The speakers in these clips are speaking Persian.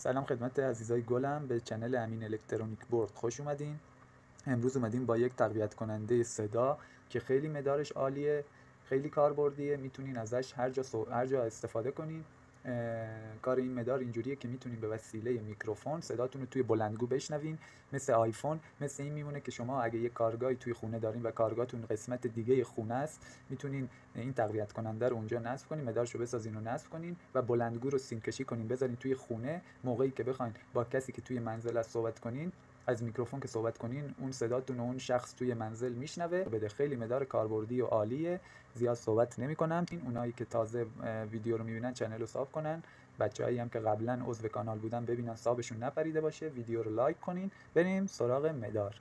سلام خدمت عزیزای گلم، به چنل امین الکترونیک بورد خوش اومدین. امروز اومدیم با یک تقویت کننده صدا که خیلی مدارش عالیه، خیلی کاربردیه، میتونین ازش هر جا استفاده کنین. کار این مدار اینجوریه که میتونین به وسیله میکروفون صداتون رو توی بلندگو بشنوین. مثل آیفون، مثل این میمونه که شما اگه یک کارگاهی توی خونه دارین و کارگاهتون قسمت دیگه خونه است، میتونین این تقویت کننده رو اونجا نصب کنین، مدارشو بسازین و نصب کنین و بلندگو رو سیم کشی کنین بذارین توی خونه. موقعی که بخواین با کسی که توی منزل است صحبت کنین، از میکروفون که صحبت کنین اون صداتون و اون شخص توی منزل میشنوه. بده خیلی مدار کاربردی و عالیه. زیاد صحبت نمی‌کنم. این اونایی که تازه ویدیو رو میبینن چنل رو ساب کنن، بچه‌ای هم که قبلا عضو کانال بودن ببینن سابشون نپریده باشه، ویدیو رو لایک کنین. بریم سراغ مدار.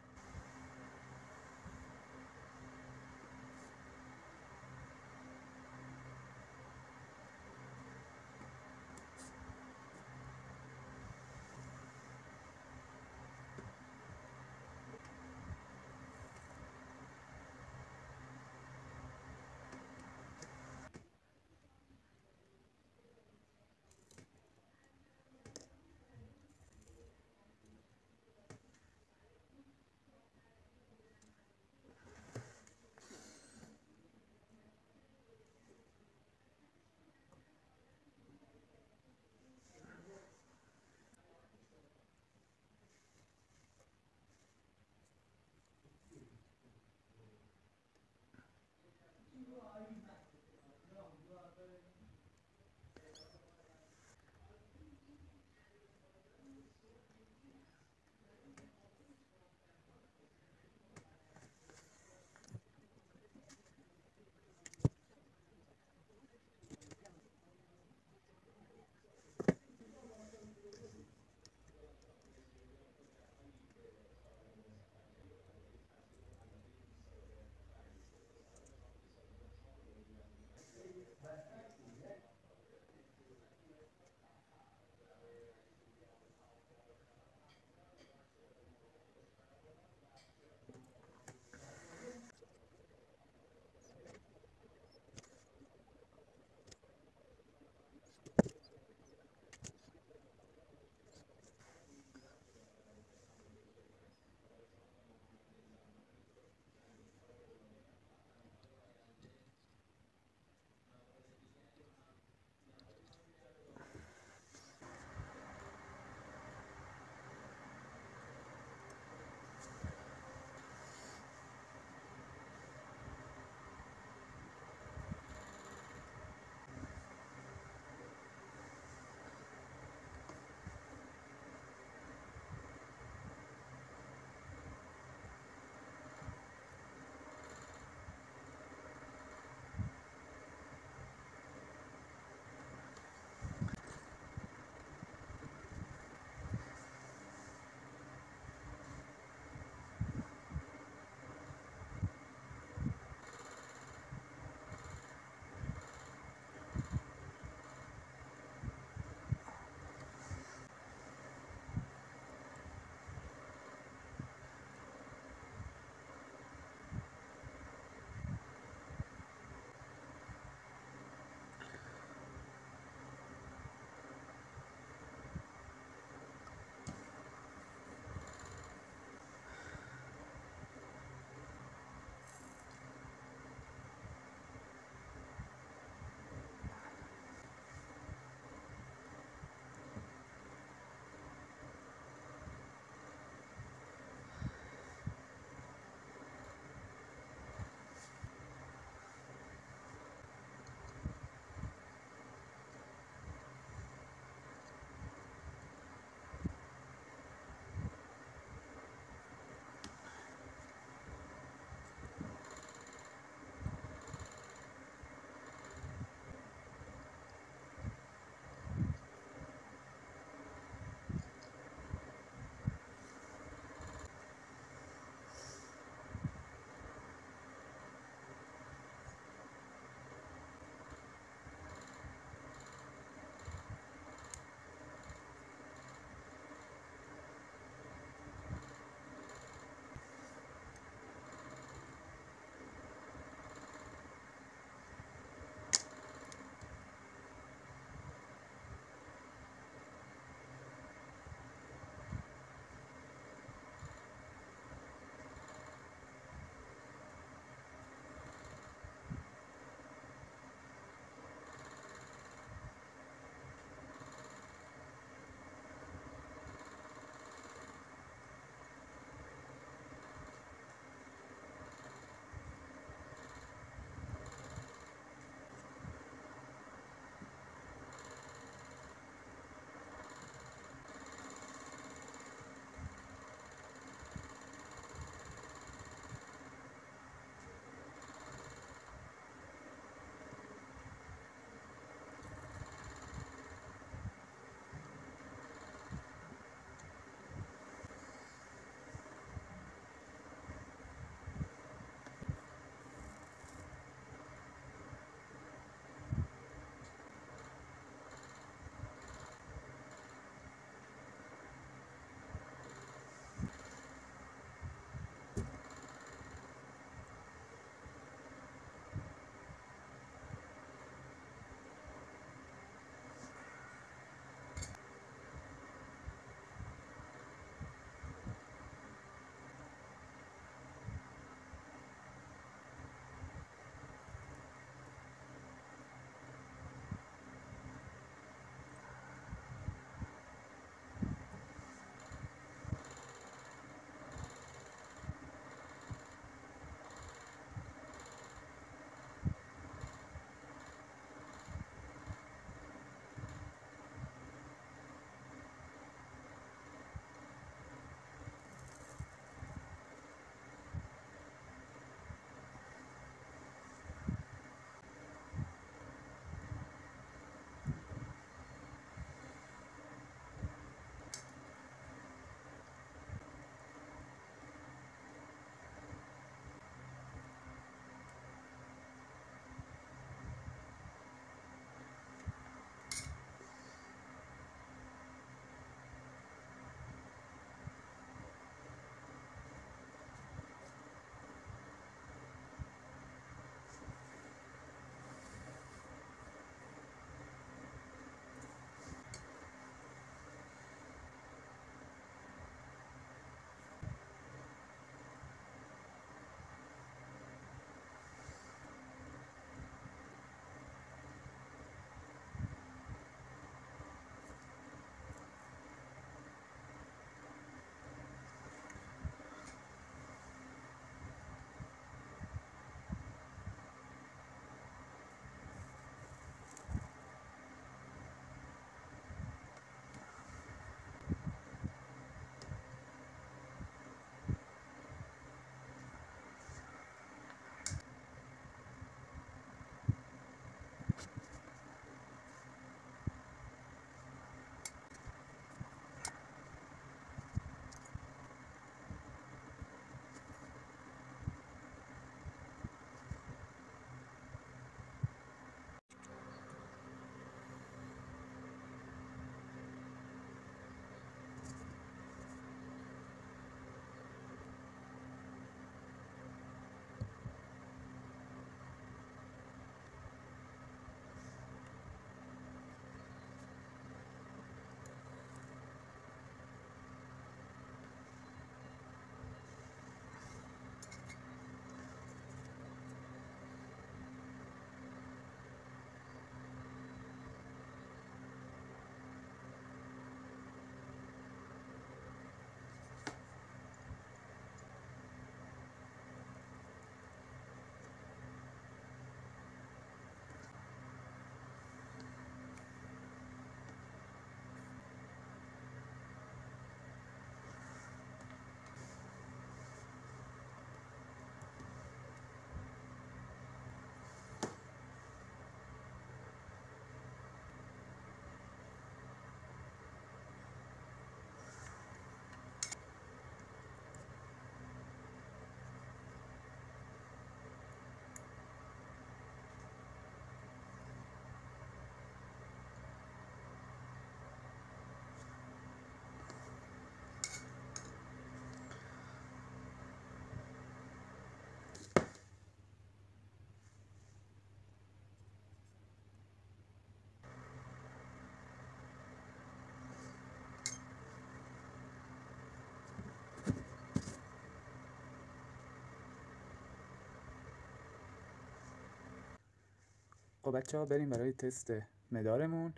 خب بچه ها بریم برای تست مدارمون.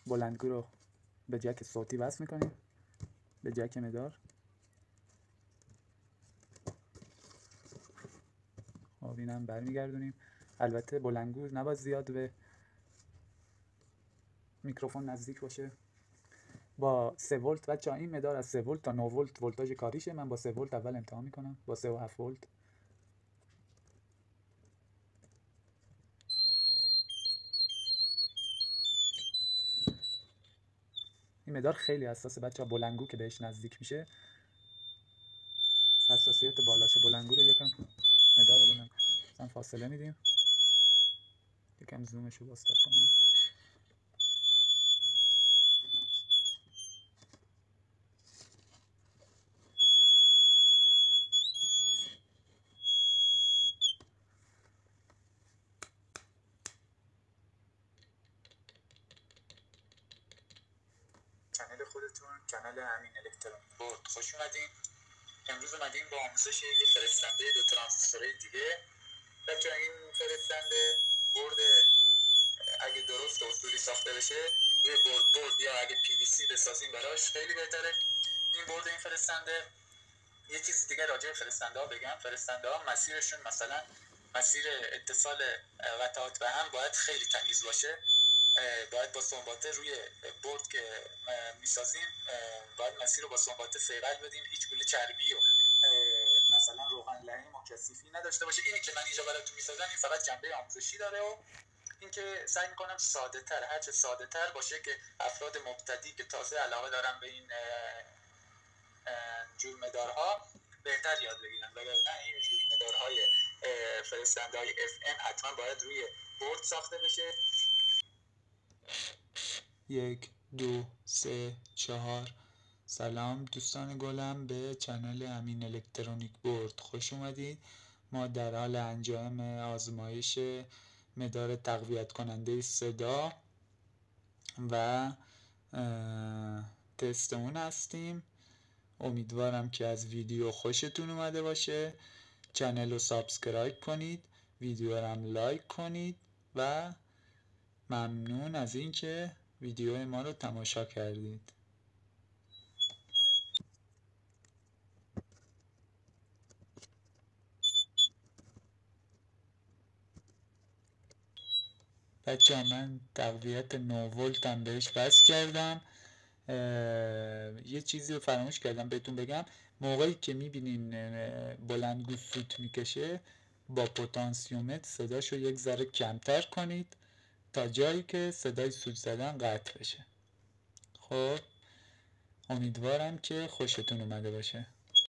بلندگو رو به جک صوتی وصل میکنیم به جک مدار. خب اینم برمیگردونیم. البته بلندگو نباید زیاد به میکروفون نزدیک باشه. با 3 ولت بچه ها این مدار از 3 ولت تا 9 ولت ولتاژ کاریشه. من با 3 ولت اول امتحان میکنم، با 3.7 ولت. این مدار خیلی حساسه بچه ها. بلندگو که بهش نزدیک میشه، حساسیت بالاشه. بلندگو رو یکم مدار رو بلند مثلا فاصله میدیم. یکم زومش رو بازتر کنم. کانال خودتون، کانال امین الکترونیک بورد، خوش اومدین. امروز اومدیم با آموزش یه فرستنده 2 ترانزیستورهای دیگه. بچه این فرستنده بورد اگه درست و اصولی ساخته بشه روی بورد یا اگه پی وی سی بسازیم براش خیلی بهتره. این بورد این فرستنده. یه چیز دیگه راجع به فرستنده ها بگم. فرستنده ها مسیرشون مثلا مسیر اتصال قطعات به هم باید خیلی تمیز باشه. باید با سنباته روی بورد که میسازیم باید مسیر رو با سنباته فیقل بدیم. هیچ گونه چربی و مثلا روغن لعین و کثیفی نداشته باشه. اینی که من اینجا براتون میسازم این فقط جنبه آموزشی داره و اینکه سعی میکنم ساده تر، هرچه ساده تر باشه که افراد مبتدی که تازه علاقه دارن به این جور مدارها بهتر یاد بگیرن. وگرنه این جور مدارهای فرستنده های FM حتما باید روی بورد ساخته بشه. 1 2 3 4. سلام دوستان گلم، به چنل امین الکترونیک بورد خوش اومدید. ما در حال انجام آزمایش مدار تقویت کننده صدا و تست اون هستیم. امیدوارم که از ویدیو خوشتون اومده باشه. چنل رو سابسکرایب کنید، ویدیو رو هم لایک کنید و ممنون از اینکه ویدیو ما رو تماشا کردید. بچه من تقویت 9 ولت هم بهش وصل کردم. یه چیزی رو فراموش کردم بهتون بگم. موقعی که میبینین بلندگو سوت میکشه با پتانسیومتر صداشو یک ذره کمتر کنید تا جایی که صدای سوت زدن قطع بشه. خب امیدوارم که خوشتون اومده باشه.